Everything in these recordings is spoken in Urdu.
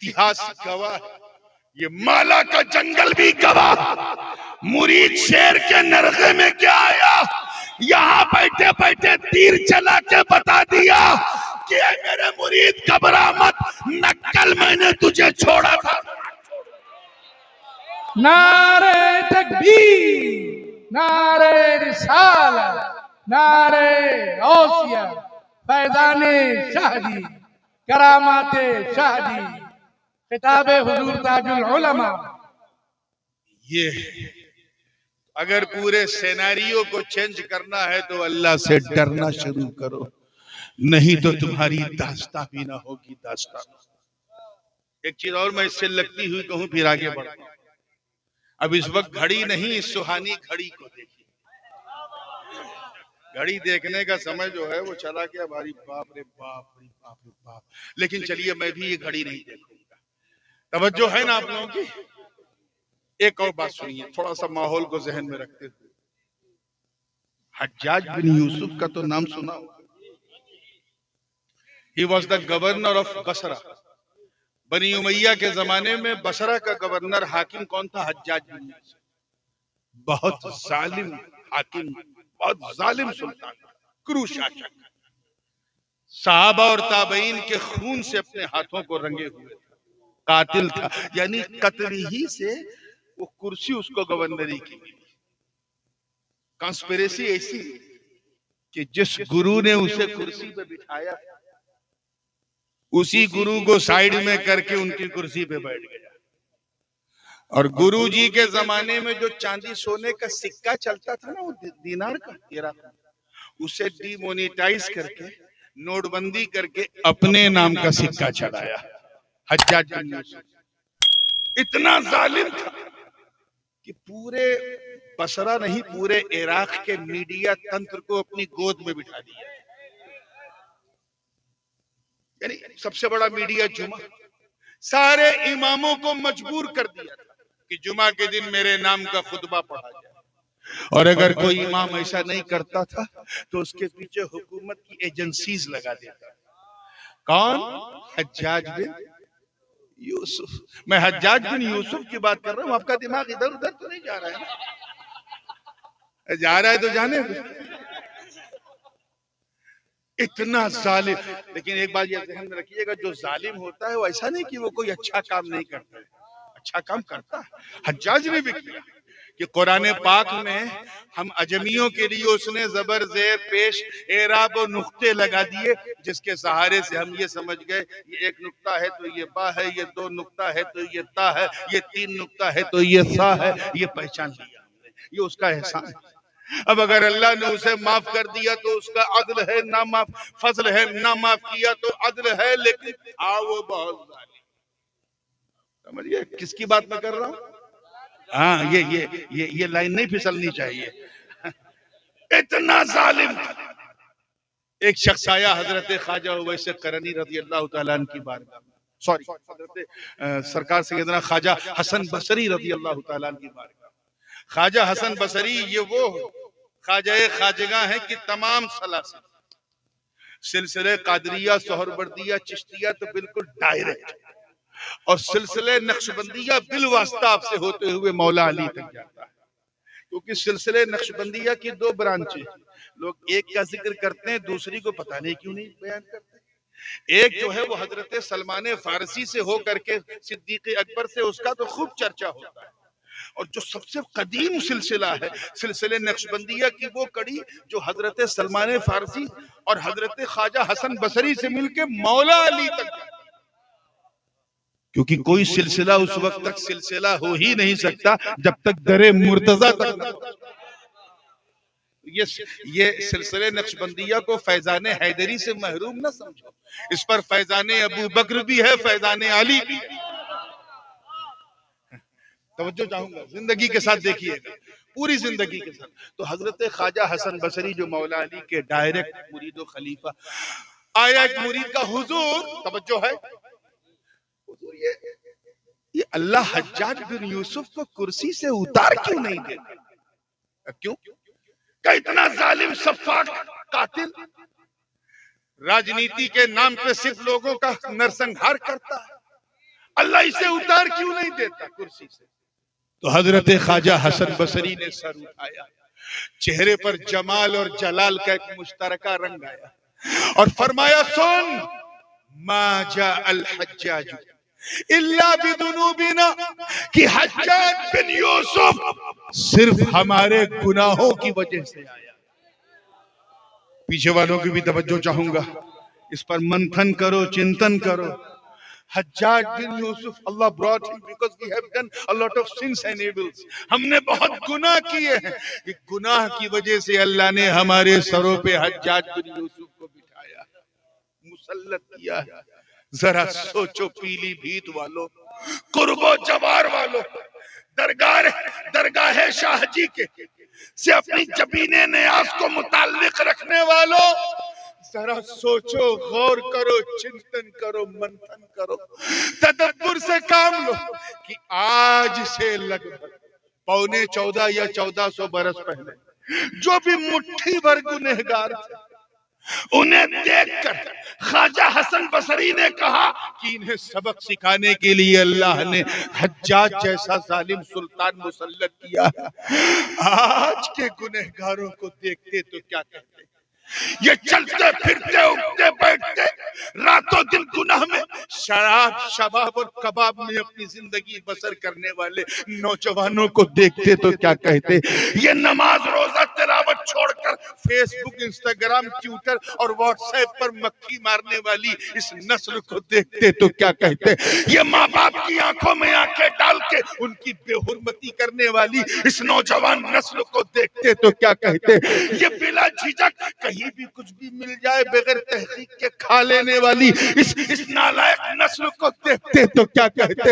اتہاس گواہ ہے، یہ مالا کا جنگل بھی گواہ۔ مرید شیر کے نرغے میں کیا آیا، یہاں بیٹھے بیٹھے تیر چلا کے بتا دیا کہ اے میرے مرید گھبرا مت، نکل میں نے تجھے چھوڑا تھا۔ نعرہ تکبیر، نعرہ رسالت، نعرہ غوثیہ، فیضان شہدی، کرامات شہدی، خطاب حضور تاج العلماء۔ یہ اگر پورے سیناریو کو چینج کرنا ہے تو اللہ سے ڈرنا شروع کرو، نہیں تو تمہاری داستان بھی نہ ہوگی داستان۔ ایک چیز اور میں اس سے لگتی ہوئی کہوں پھر آگے بڑھتا ہوں۔ اب اس وقت گھڑی نہیں، اس سہانی گھڑی کو دیکھیے۔ گھڑی دیکھنے کا سمے جو ہے وہ چلا گیا، بھاری باپ رے باپ رے باپ رے باپ۔ لیکن چلیے میں بھی یہ گھڑی نہیں دیکھوں گا۔ توجہ ہے نا آپ لوگوں کی؟ ایک اور بات سنیے، تھوڑا سا ماحول کو ذہن میں رکھتے ہوئے۔ حجاج بن یوسف کا تو نام سنا ہو۔ He was the governor of Basra. بنی امیہ کے زمانے میں بصرہ کا گورنر حاکم کون تھا؟ حجاج بن یوسف۔ بہت ظالم حاکم، بہت ظالم سلطان، کرو شاشک، صحابہ اور تابعین کے خون سے اپنے ہاتھوں کو رنگے ہوئے تھا، قاتل تھا، یعنی قتل ہی سے وہ کرسی اس کو گورنری کی ملی۔ کانسپریسی ایسی کہ جس گرو نے اسے کرسی پہ بٹھایا اسی گرو کو سائیڈ میں کر کے ان کی کرسی پہ بیٹھ گیا۔ اور گرو جی کے زمانے میں جو چاندی سونے کا سکہ چلتا تھا نا، وہ دینار کا اسے ڈی مونیٹائز کر کے، نوٹ بندی کر کے اپنے نام کا سکہ چڑھایا حجاج بن یوسف۔ اتنا ظالم تھا کہ پورے بصرہ نہیں، پورے عراق کے میڈیا تنتر کو اپنی گود میں بٹھا دیا۔ یعنی سب سے بڑا میڈیا جمعہ، سارے اماموں کو مجبور کر دیا تھا کہ جمعہ کے دن میرے نام کا خطبہ پڑھا جائے، اور اگر کوئی امام ایسا نہیں کرتا تھا تو اس کے پیچھے حکومت کی ایجنسیز لگا دیتا۔ کون؟ حجاج بن یوسف۔ میں حجاج بن یوسف کی بات کر رہا ہوں، آپ کا دماغ ادھر ادھر تو نہیں جا رہا ہے نا؟ جا رہا ہے تو جانے دو۔ اتنا ظالم، لیکن ایک بات یہ ذہن میں رکھیے گا، جو ظالم ہوتا ہے وہ ایسا نہیں کہ وہ کوئی اچھا کام نہیں کرتا ہے، اچھا کام کرتا ہے۔ حجاج نے بھی کیا کہ قرآن پاک میں ہم عجمیوں کے لیے اس نے زبر زیر پیش اعراب و نقطے لگا دیے، جس کے سہارے سے ہم یہ سمجھ گئے یہ ایک نقطہ ہے تو یہ با ہے، یہ دو نقطہ ہے تو یہ تا ہے، یہ تین نقطہ ہے تو یہ سا ہے، یہ پہچان لیا ہم نے، یہ اس کا احسان ہے۔ اب اگر اللہ نے اسے معاف کر دیا تو اس کا عدل ہے، نہ معاف فضل ہے، نہ معاف کیا تو عدل ہے، لیکن تھا وہ بہت ظالم۔ سمجھئے کس کی بات میں کر رہا ہوں؟ ہاں، یہ لائن نہیں پھسلنی چاہیے۔ اتنا ظالم تھا۔ ایک شخص آیا حضرت خواجہ اویس قرنی رضی اللہ تعالیٰ عنہ کی بارگاہ میں، حضرت سرکار سیدنا خواجہ حسن بصری رضی اللہ تعالیٰ عنہ کی بارگاہ میں۔ خواجہ حسن بصری یہ وہ خواجہ خواجگاں ہیں کہ تمام سلاسل سلسلے قادریہ، سہروردیہ، چشتیہ تو بالکل ڈائریکٹ، اور سلسلے نقشبندیہ بالواسطہ آپ سے ہوتے ہوئے مولا علی تک جاتا ہے۔ کیونکہ سلسلے نقشبندیہ کی دو برانچیں، لوگ ایک کا ذکر کرتے ہیں، دوسری کو پتہ نہیں کیوں نہیں بیان کرتے۔ ایک جو ہے وہ حضرت سلمان فارسی سے ہو کر کے صدیق اکبر سے، اس کا تو خوب چرچا ہوتا ہے، اور جو سب سے قدیم سلسلہ ہے سلسلے نقشبندیہ کی وہ کڑی جو حضرت سلمان فارسی اور حضرت خواجہ حسن بصری سے مل کے مولا علی تک جاتا ہے۔ کیونکہ کوئی سلسلہ اس وقت تک سلسلہ ہو ہی نہیں سکتا جب تک در مرتضی تک نہ ہو۔ یہ سلسلے نقشبندیہ کو فیضان حیدری سے محروم نہ سمجھو، اس پر فیضان ابو بکر بھی ہے، فیضان علی بھی ہے۔ توجہ چاہوں گا، زندگی کے ساتھ دیکھیے گا، پوری زندگی کے ساتھ۔ تو حضرت خواجہ حسن بصری جو مولا علی کے ڈائریکٹ مرید و خلیفہ، آیا ایک مرید کا حضور، توجہ ہے، حضور یہ اللہ حجاج بن یوسف کو کرسی سے اتار کیوں نہیں دیتا؟ کیوں کہ اتنا ظالم سفاک قاتل راجنیتی کے نام پہ صرف لوگوں کا نرسنگھار کرتا ہے، اللہ اسے اتار کیوں نہیں دیتا کرسی سے؟ تو حضرت خواجہ حسن بصری نے سر اٹھایا، چہرے پر جمال اور جلال کا ایک مشترکہ رنگ آیا اور فرمایا سن، ما جاء الحجاج الا بذنوبنا، کہ حجاج بن یوسف صرف ہمارے گناہوں کی وجہ سے آیا۔ پیچھے والوں کی بھی توجہ چاہوں گا، اس پر منتھن کرو، چنتن کرو۔ حجاج بن یوسف، اللہ brought him because we have done a lot of sins and evils. ہم نے بہت گناہ کیے ہیں، ایک گناہ کی وجہ سے اللہ نے ہمارے سروں پہ حجاج بن یوسف کو بٹھایا، مسلط کیا ہے۔ ذرا سوچو پیلی بھیت والو، قرب و جوار والو، درگاہ شاہ جی کے سے اپنی جبین نیاز کو متعلق رکھنے والو، ذرا سوچو، غور کرو، چنتن کرو، منتھن کرو، تدبر سے کام لو کہ آج سے لگ بھگ 14.25 یا 1400 برس پہلے جو بھی مٹھی بھر گنہگار تھے، انہیں دیکھ کر خواجہ حسن بصری نے کہا کہ انہیں سبق سکھانے کے لیے اللہ نے حجاج جیسا ظالم سلطان مسلط کیا ہے۔ آج کے گنہگاروں کو دیکھتے تو کیا کہتے؟ یہ چلتے پھرتے اٹھتے بیٹھتے راتوں دن گناہ میں، شراب شباب اور کباب میں اپنی زندگی بسر کرنے والے نوجوانوں کو دیکھتے تو کیا کہتے؟ یہ نماز روزہ تلاوت چھوڑ کر فیس بک، انسٹاگرام، ٹویٹر اور واٹس ایپ پر مکھی مارنے والی اس نسل کو دیکھتے تو کیا کہتے؟ یہ ماں باپ کی آنکھوں میں آنکھیں ڈال کے ان کی بے حرمتی کرنے والی اس نوجوان نسل کو دیکھتے تو کیا کہتے؟ یہ بلا جھجک کہیں بھی کچھ بھی مل جائے بغیر تحقیق کے کھا لینے والی اس نالائق نسل کو دیکھتے تو کیا کہتے؟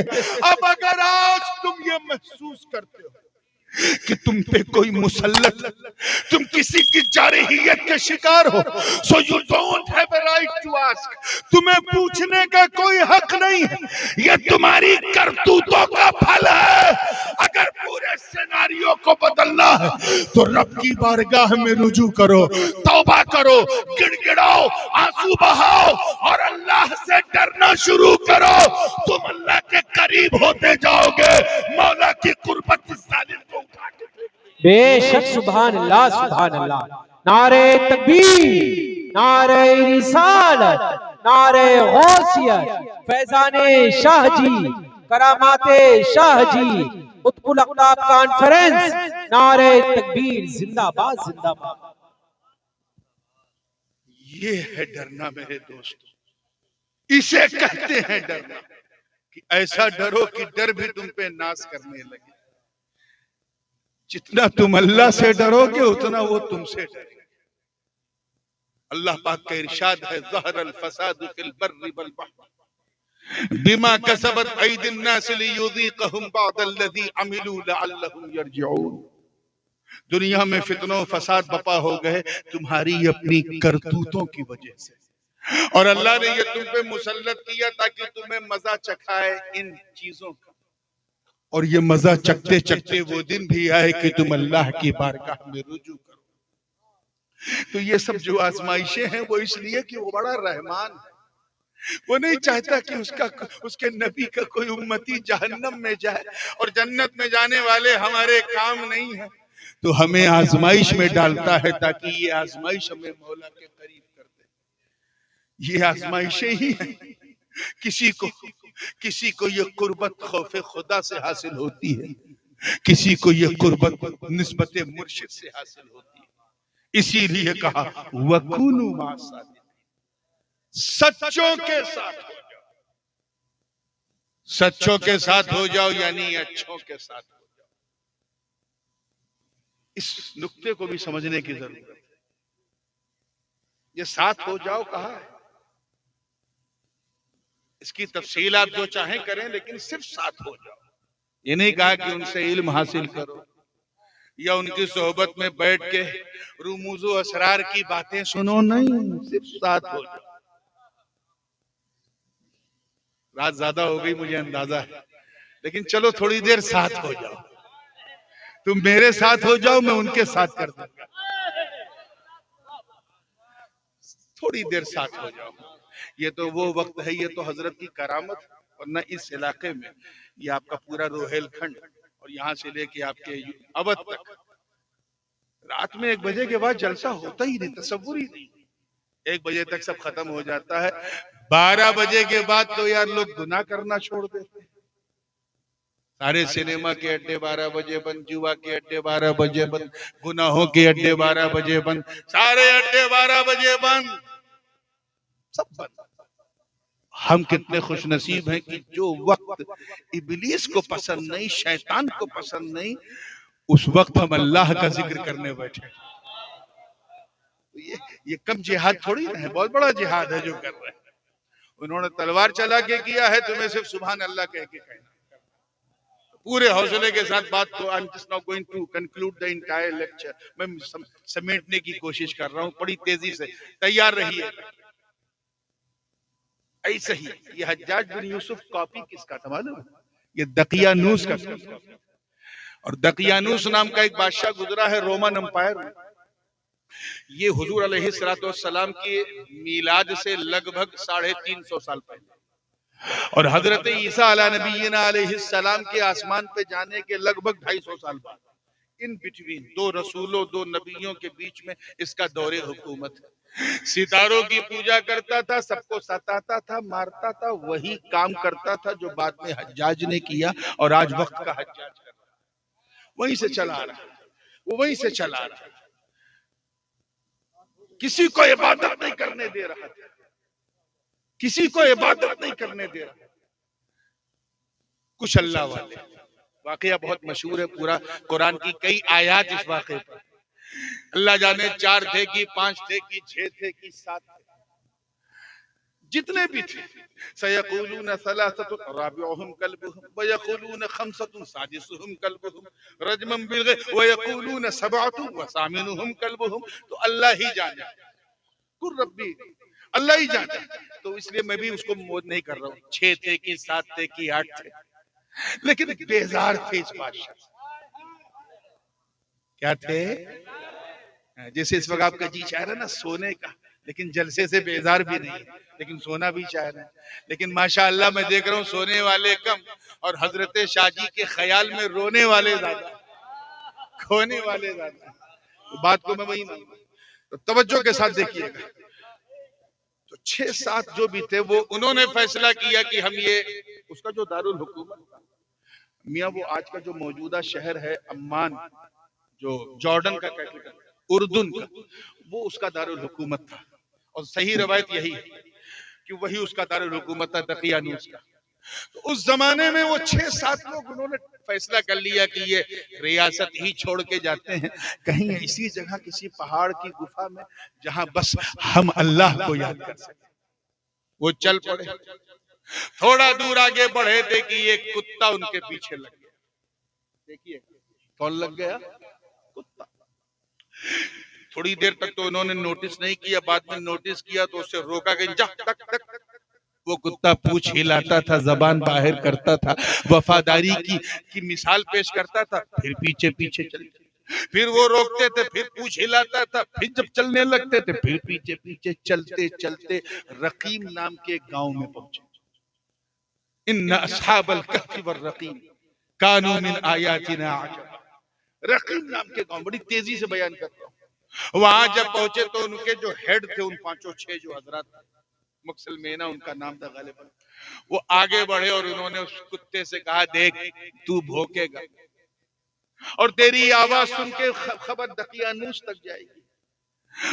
اب اگر آج تم یہ محسوس کرتے ہو کہ تم پہ کوئی مسلط، تم کسی کی جارحیت کے شکار ہو، so you don't have a right to ask، تمہیں پوچھنے کا کوئی حق نہیں ہے، یہ تمہاری کرتوتوں کا پھل ہے۔ اگر پورے سیناریو کو بدلنا ہے تو رب کی بارگاہ میں رجوع کرو، توبہ کرو، گڑ گڑاؤ، آنسو بہاؤ اور اللہ سے ڈرنا شروع کرو، تم اللہ کے قریب ہوتے جاؤ گے۔ مولا کی قربت اس ظالم کو اٹھا کے بے شک، سبحان اللہ، سبحان اللہ۔ نعرہ تکبیر، نعرہ رسالت، نعرہ غوثیت، فیضان شاہ جی، کرامات شاہ جی، قطب الاقطاب کانفرنس، نعرہ تکبیر، زندہ باد، زندہ باد۔ یہ ہے ڈرنا میرے دوستو، اسے کہتے ہیں ڈرنا، کہ ایسا ڈرو کہ ڈر بھی تم پہ ناز کرنے لگے۔ جتنا تم اللہ سے ڈرو گے اتنا وہ تم سے ڈرے گا۔ اللہ پاک کا ارشاد ہے، ظہر الفساد فی البر والبحر بما کسبت ایدی الناس لیذیقہم بعض الذی عملوا لعلہم یرجعون۔ دنیا میں فتنہ و فساد بپا ہو گئے تمہاری اپنی کرتوتوں کی وجہ سے، اور اللہ نے یہ تم پہ مسلط کیا تاکہ تمہیں مزہ چکھائے ان چیزوں کا، اور یہ مزہ چکتے چکتے وہ دن بھی آئے کہ تم اللہ کی بارگاہ میں رجوع کرو۔ تو یہ سب جو آزمائشیں ہیں وہ اس لیے کہ وہ بڑا رحمان ہے، وہ نہیں چاہتا کہ اس کے نبی کا کوئی امتی جہنم میں جائے اور جنت میں جانے والے ہمارے کام نہیں ہیں، تو ہمیں آزمائش میں ڈالتا ہے تاکہ یہ آزمائش ہمیں مولا کے قریب کر دے۔ یہ آزمائشیں ہی ہیں، کسی کو یہ قربت خوف خدا سے حاصل ہوتی ہے، کسی کو یہ قربت نسبت مرشد سے حاصل ہوتی ہے۔ اسی لیے کہا وَكُونُوا مَعَ الصَّادِقِينَ، سچوں کے ساتھ ہو جاؤ، سچوں کے ساتھ ہو جاؤ یعنی اچھوں کے ساتھ ہو جاؤ۔ اس نقطے کو بھی سمجھنے کی ضرورت ہے۔ یہ ساتھ ہو جاؤ کہا ہے، اس کی تفصیل آپ جو چاہیں کریں لیکن صرف ساتھ ہو جاؤ۔ یہ نہیں کہا کہ ان سے علم حاصل کرو یا ان کی صحبت میں بیٹھ کے رموز و اسرار کی باتیں سنو، نہیں، صرف ساتھ ہو جاؤ۔ رات زیادہ ہو گئی مجھے اندازہ ہے، لیکن چلو تھوڑی دیر ساتھ ہو جاؤ، تم میرے ساتھ ہو جاؤ، میں ان کے ساتھ کر دوں گا، تھوڑی دیر ساتھ ہو جاؤ۔ یہ تو وہ وقت ہے، یہ تو حضرت کی کرامت ہے ورنہ اس علاقے میں یہ آپ کا پورا روہیل کھنڈ اور یہاں سے لے کے آپ کے اودھ تک رات میں 1 بجے کے بعد جلسہ ہوتا ہی نہیں، تصور ہی نہیں. 1 بجے تک سب ختم ہو جاتا ہے. 12 بجے کے بعد تو یار لوگ گناہ کرنا چھوڑ دیتے ہیں. سارے سینما کے اڈے 12 بجے بند، جوا کے اڈے 12 بجے بند، گناہوں کے اڈے 12 بجے بند، سارے اڈے 12 بجے بند، سب بند. ہم کتنے خوش نصیب ہیں کہ جو وقت ابلیس کو پسند نہیں، شیطان کو پسند نہیں، اس وقت ہم اللہ کا ذکر کرنے بیٹھے. یہ کم جہاد تھوڑی ہے، بہت بڑا جہاد ہے جو کر رہے ہیں. انہوں نے تلوار چلا کے کیا ہے، تمہیں صرف سبحان اللہ کہہ کے کہنا. پورے حوصلے کے ساتھ بات کو I'm just now going to conclude the entire lecture. میں سمیٹنے کی کوشش کر رہا ہوں، بڑی تیزی سے تیار رہیے. ایسے ہی یہ حجاج بن یوسف کاپی کس کا تھا معلوم؟ یہ دقیانوس کا تھا. اور دقیانوس نام کا ایک بادشاہ گزرا ہے رومن امپائر میں. یہ حضور علیہ السلام کی میلاد سے لگ بھگ 350 سال پہلے اور حضرت عیسیٰ علیہ نبینا علیہ السلام کے آسمان پہ جانے کے لگ بھگ 250 سال بعد، ان بٹوین 2 رسولوں 2 نبیوں کے بیچ میں اس کا دور حکومت ہے. ستاروں کی پوجا کرتا تھا، سب کو ستاتا تھا، مارتا تھا، وہی کام کرتا تھا جو بعد میں حجاج نے کیا اور آج وقت کا حجاج کر رہا ہے. وہیں سے چلا آ رہا ہے، وہ وہیں سے چلا آ رہا ہے. کسی کو عبادت نہیں کرنے دے رہا تھا، کسی کو عبادت نہیں کرنے دے رہا. کچھ اللہ والے، واقعہ بہت مشہور ہے، پورا قرآن کی کئی آیات اس واقعے پر. اللہ جانے 4 تھے کہ 5 تھے کہ 6 تھے کہ 7 تھے، جتنے بھی تھے. سَيَقُولُونَ ثَلَاثَةٌ رَابِعُهُمْ كَلْبُهُمْ وَيَقُولُونَ خَمْسَةٌ سَادِسُهُمْ كَلْبُهُمْ رَجْمًا بِالْغَيْبِ وَيَقُولُونَ 7 وَثَامِنُهُمْ كَلْبُهُمْ. تو اللہ ہی جانے، قُلْ رَبِّي، اللہ ہی جانے. تو اس لیے میں بھی اس کو موت نہیں کر رہا ہوں. 6 تھے کہ 7 تھے کہ 8 تھے، لیکن بیزار تھے اس بادشاہ. کیا تھے؟ جیسے اس وقت آپ کا جی چاہ رہا ہے نا سونے کا، لیکن جلسے سے بیزار بھی نہیں ہے، لیکن سونا بھی چاہ رہے ہیں. لیکن ماشاءاللہ میں دیکھ رہا ہوں سونے والے کم اور حضرت شاہ جی کے خیال میں رونے والے زیادہ، کھونے والے زیادہ. بات کو میں وہی مانوں. تو توجہ کے ساتھ دیکھیے گا. تو 6-7 جو بھی تھے وہ انہوں نے فیصلہ کیا کہ ہم یہ اس کا جو دارالحکومت میاں، وہ آج کا جو موجودہ شہر ہے عمان، جو جارڈن کا کیپٹل، اردن کا، وہ اس کا دارالحکومت تھا. اور صحیح روایت یہی ہے کہ وہی اس کا دارالحکومت تھا، دقیانوس کا. تو اس زمانے میں وہ 6-7 لوگ انہوں نے فیصلہ کر لیا کہ یہ ریاست ہی چھوڑ کے جاتے ہیں کہیں اسی جگہ کسی پہاڑ کی گفا میں جہاں بس ہم اللہ کو یاد کر سکیں. وہ چل پڑے. تھوڑا دور آگے بڑھے تھے کہ ایک کتا ان کے پیچھے لگ گیا. دیکھیے کون لگ گیا؟ کتا. تھوڑی دیر تک تو انہوں نے نوٹس نہیں کیا، بعد میں نوٹس کیا تو اسے روکا کہ جا تک تک. وہ کتا پوچھ ہلاتا تھا، زبان باہر کرتا تھا، وفاداری کی مثال پیش کرتا تھا، پھر پیچھے پیچھے چلتے. پھر وہ روکتے تھے، پھر پوچھ ہلاتا تھا، پھر جب چلنے لگتے تھے پھر پیچھے پیچھے چلتے چلتے رقیم نام کے گاؤں میں پہنچے. ان اصحاب الکہف والرقیم کانوا من آیاتنا عجبا. رقیم نام کے گاؤں، بڑی تیزی سے بیان کرتا ہوں. وہاں جب پہنچے تو ان کے جو ہیڈ تھے، ان 5-6 جو حضرات، مکسل مینا ان کا نام تھا غالباً، وہ آگے بڑھے اور انہوں نے اس کتے سے کہا دیکھ تو بھوکے گا اور تیری آواز سن کے خبر دقیانوس تک جائے گی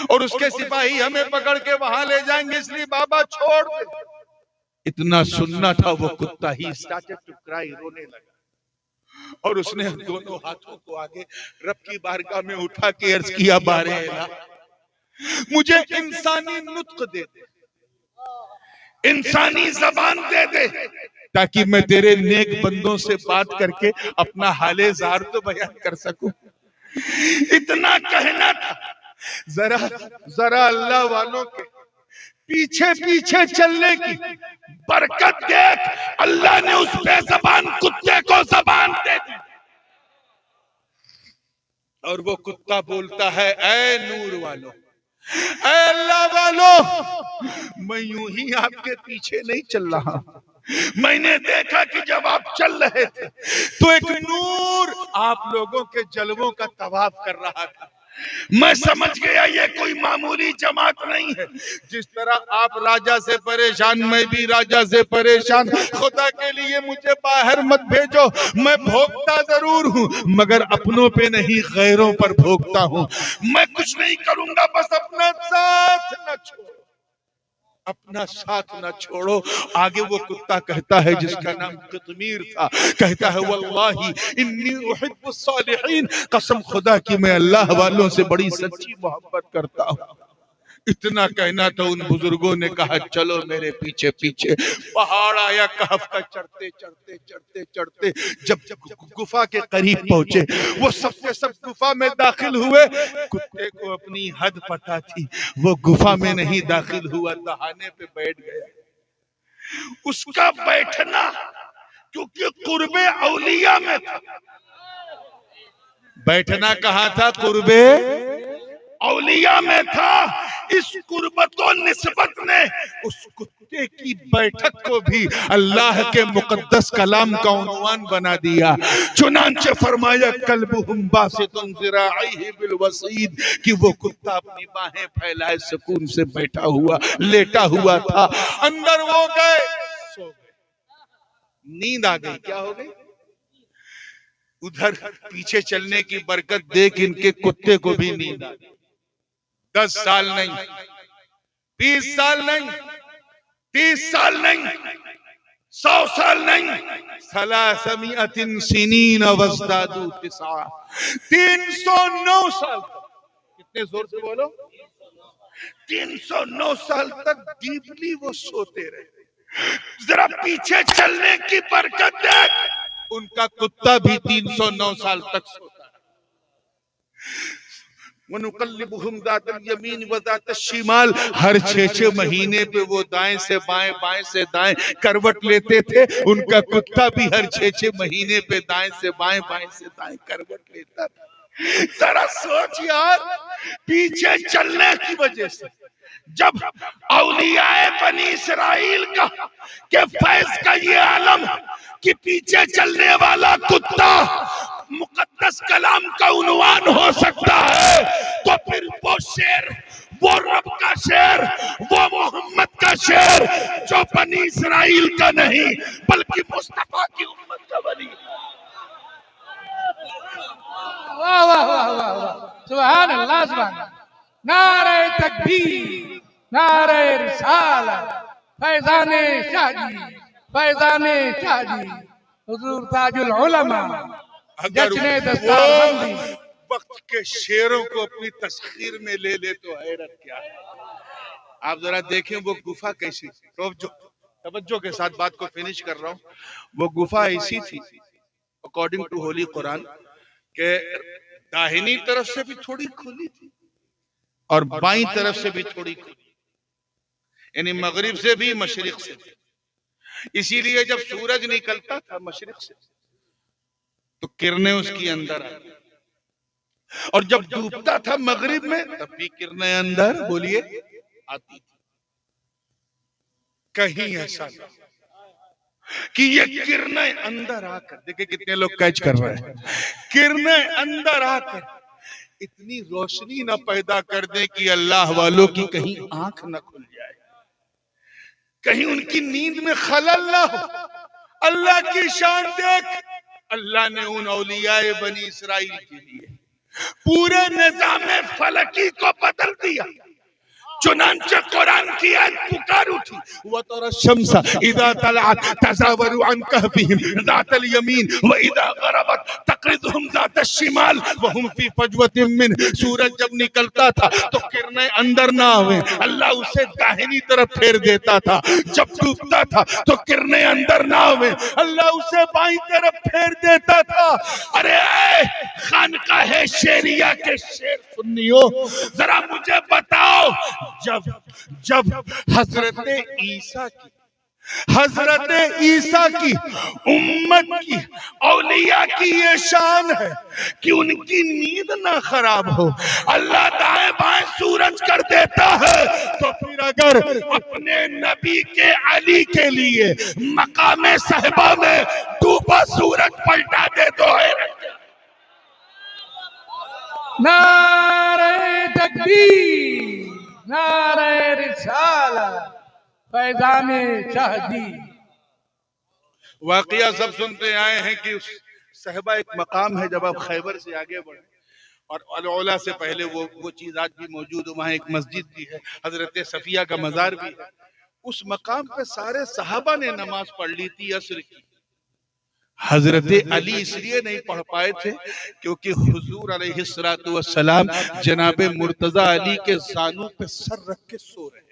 اور اس کے سپاہی ہمیں پکڑ کے وہاں لے جائیں گے، اس لیے بابا چھوڑ دے. اتنا سننا تھا وہ کتا ہی started to cry، رونے لگا. اور اس نے دونوں ہاتھوں کو آگے رب کی بارگاہ میں اٹھا کے عرض کیا بارے الہ مجھے انسانی نطق دے دے، انسانی زبان دے دے، تاکہ میں تیرے نیک بندوں سے بات کر کے اپنا حال زار تو بیان کر سکوں. اتنا کہنا تھا. ذرا اللہ والوں کے پیچھے پیچھے چلنے کی برکت دیکھ، اللہ نے اس بے زبان کتے کو زبان دے دی. اور وہ کتا بولتا ہے اے نور والو، اے اللہ والو، میں یوں ہی آپ کے پیچھے نہیں چل رہا، میں نے دیکھا کہ جب آپ چل رہے تھے تو ایک نور آپ لوگوں کے جلووں کا طواف کر رہا تھا. میں سمجھ گیا یہ کوئی معمولی جماعت نہیں ہے. جس طرح آپ راجہ سے پریشان میں بھی راجہ سے پریشان. خدا کے لیے مجھے باہر مت بھیجو, میں بھوکتا ضرور ہوں مگر اپنوں پہ نہیں غیروں پر بھوکتا ہوں. میں کچھ نہیں کروں گا, بس اپنا ساتھ نہ چھوڑو, اپنا ساتھ نہ چھوڑو. آگے وہ کتا کہتا ہے جس کا نام قطمیر تھا, کہتا ہے واللہ انی احب الصالحین, قسم خدا کی میں اللہ والوں سے بڑی سچی محبت کرتا ہوں. اتنا کہنا تو ان بزرگوں نے کہا چلو میرے پیچھے پیچھے. پہاڑ آیا کہف کا, چڑھتے چڑھتے چڑھتے چڑھتے جب گفا کے قریب پہنچے, وہ سب کے سب گفا میں داخل ہوئے. کتے کو اپنی حد پتہ تھی, وہ گفا میں نہیں داخل ہوا, دہانے پہ بیٹھ گیا. اس کا بیٹھنا کیونکہ قرب اولیاء میں تھا. بیٹھنا کہاں تھا؟ قرب اولیاء میں تھا. اس قربت و نسبت نے اس کتے کی بیٹھک کو بھی اللہ کے مقدس کلام کا عنوان بنا دیا. چنانچہ فرمایا کلبہم باسط ذراعیہ بالوصید, کہ وہ کتا اپنی باہیں پھیلائے سکون سے بیٹھا ہوا لیٹا ہوا تھا. اندر وہ گئے, سو گئے, نیند آ گئی. کیا ہو گئی؟ ادھر پیچھے چلنے کی برکت دیکھ ان کے کتے کو بھی نیند آ گئی. 10 سال نہیں, 20 سال نہیں, 30 سال نہیں, 100 سال نہیں, 300 سنین وازدادوا 9, 309 سال. کتنے زور سے بولو؟ 309 سال تک ڈیپلی وہ سوتے رہے. ذرا پیچھے چلنے کی برکت دیکھ, ان کا کتا بھی 309 سال تک سوتا ہے. وَنُقَلِّبُهُمْ ذَاتَ الْيَمِينِ وَذَاتَ الشِّمَالِ, ہر 6 مہینے پہ وہ دائیں سے بائیں بائیں سے دائیں کروٹ لیتے تھے. ان کا کتا بھی ہر 6 مہینے پہ دائیں سے بائیں بائیں سے دائیں کروٹ لیتا تھا. ذرا سوچ یار, پیچھے چلنے کی وجہ سے جب اولیاء بنی اسرائیل کا کہ فیض کا یہ عالم کہ پیچھے چلنے والا کتا مقدس کلام کا عنوان ہو سکتا ہے, تو پھر وہ شیر, وہ رب کا شیر, وہ محمد کا شیر جو بنی اسرائیل کا نہیں بلکہ مصطفیٰ کی امت کا ولی. واہ واہ واہ واہ واہ, سبحان اللہ سبحان اللہ. نعرہ تکبیر, نعرہ رسالت, فیضان شاہ جی, فیضان شاہ جی, حضور تاج العلماء, جشن دستار بندی. وقت کے شیروں کو اپنی تسخیر میں لے لے تو حیرت کیا ہے. آپ ذرا دیکھیں وہ گفا کیسی تھی. توجہ کے ساتھ بات کو فنش کر رہا ہوں. وہ گفا ایسی تھی اکارڈنگ ٹو ہولی قرآن کہ داہنی طرف سے بھی تھوڑی کھلی تھی اور بائیں طرف سے بھی تھوڑی کھلی, یعنی مغرب سے بھی مشرق سے بھی. اسی لیے جب سورج نکلتا تھا مشرق سے تو کرنیں اس کی اندر آتی, اور جب ڈوبتا تھا مغرب میں تب بھی کرنیں اندر بولیے آتی تھی. کہیں ایسا نہ کہ یہ کرنیں اندر آ کر, دیکھیں کتنے لوگ کیچ کر رہے ہیں, کرنیں اندر آ کر اتنی روشنی نہ پیدا کر دیں کہ اللہ والوں کی کہیں آنکھ نہ کھل جائے, کہیں ان کی نیند میں خلل نہ ہو. اللہ کی شان دیکھ, اللہ نے ان اولیاء بنی اسرائیل کے لیے پورے نظام فلکی کو بدل دیا. چنانچہ قرآن کی آیت پکار اٹھی وَتَرَى الشَّمْسَ إِذَا طَلَعَتْ تَزَاوَرُ عَنْ كَهْفِهِمْ ذَاتَ الْيَمِينِ وَإِذَا غَرَبَتْ تَقْرِضُهُمْ ذَاتَ الشِّمَالِ وَهُمْ فِي فَجْوَةٍ مِّنْهُ. سورج جب نکلتا تھا تو کرنیں اندر نہ آویں, اللہ اسے داہنی طرف پھیر دیتا تھا. جب ڈوبتا تھا تو کرنیں اندر نہ آویں, اللہ اسے بائیں طرف پھیر دیتا تھا. ارے اے خانقاہ شیریہ کے شیر سنیو, ذرا مجھے بتاؤ, جب حضرت عیسیٰ کی حضرت عیسیٰ کی امت کی اولیاء کی یہ شان ہے کہ ان کی نیند نہ خراب ہو. اللہ دائیں بائیں سورج کر دیتا ہے تو پھر اگر اپنے نبی کے علی کے لیے مقام صحبہ میں ڈوبا سورج پلٹا دے تو ہے. نعرہ تکبیر، نعرہ رسالت، فیضان شاہ جی. واقعہ سب سنتے آئے ہیں کہ صحبہ ایک مقام ہے. جب آپ خیبر سے آگے بڑھیں اور العلا سے پہلے وہ چیز آج بھی موجود ہے، وہاں ایک مسجد بھی ہے، حضرت صفیہ کا مزار بھی ہے. اس مقام پہ سارے صحابہ نے نماز پڑھ لی تھی عصر کی. حضرت علی اس لیے نہیں پڑھ پائے تھے کیونکہ حضور علیہ السلام جناب مرتضی علی کے زانوں پہ سر رکھ کے سو رہے.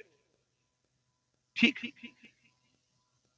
ٹھیک